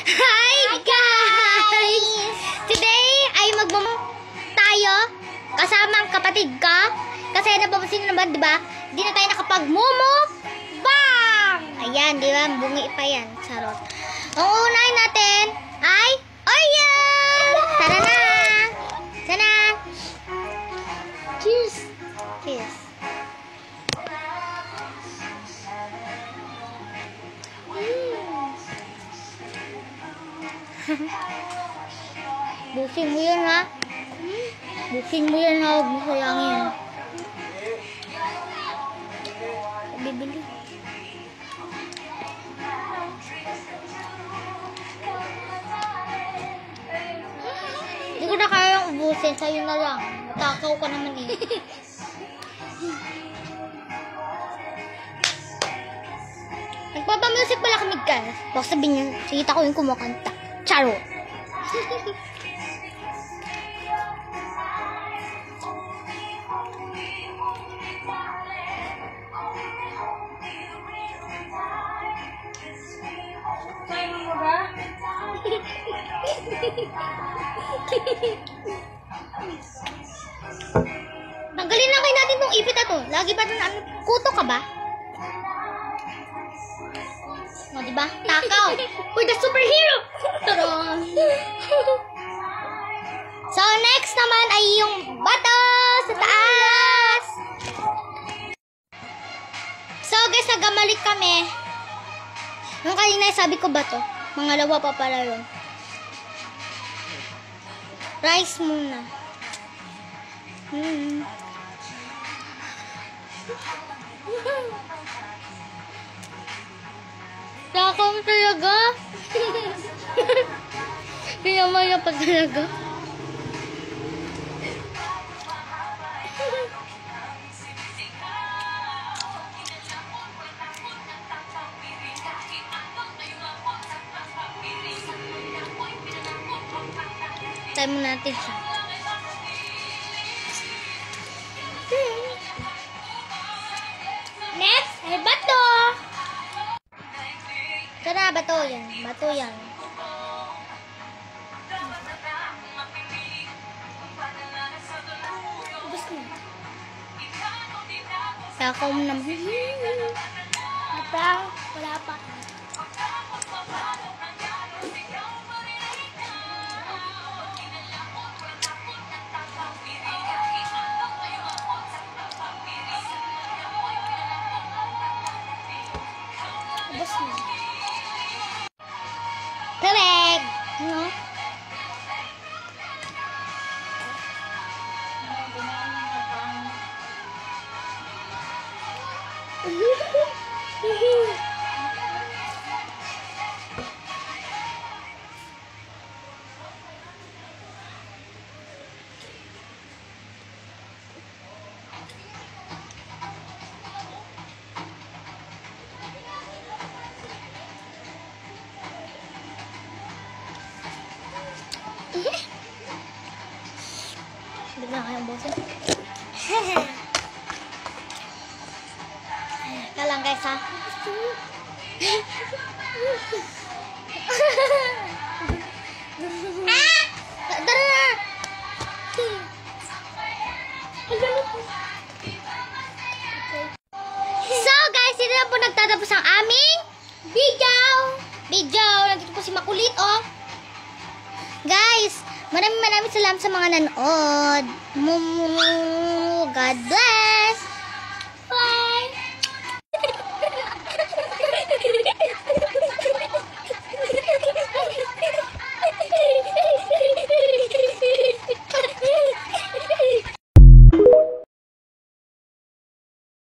Hi guys! Today ay tayo kasama ang kapatid ko. Kasi napapansin naman, di ba? Hindi na tayo nakapag-momo bang! Ayan, di ba? Bungi pa yan. Charot. Ang unahin natin ay Oreo! Tara na! Sana! Cheers! Cheers! Busin mo yan, ha? Busin mo yan, ha? Huwag mo sayangin. Bibili. Hindi ko na kayang ubusin. Sa'yo na lang. Takaw ka naman eh. Nagpapamusic pala kami guys. Baka sabihin niyo, sigita ko yung kumakanta. Charo. Tanggalin na kayo natin tong ipit na to. Lagi ba ito kuto ka ba? O, diba? Takaw. We're the superhero. So, next naman ay yung bato sa taas. So, guys, nagamalik kami. Yung kanina sabi ko bato. Mangalawa pa pala yun. Rice muna. Takaw talaga. Pinamaya pa talaga. Try mo natin siya. Next ay bato. Tara, bato yan. Bato yan. Ubus na. Takaw mo naman. Wala pa. Ubus na. Tawag! No? Bigla kayong bosin. Kalang guys ha. Tara na. So guys, hindi na po nagtatapos ang aming video. Nandito po si Makulit oh. Guys, maraming salamat sa mga nanood. God bless.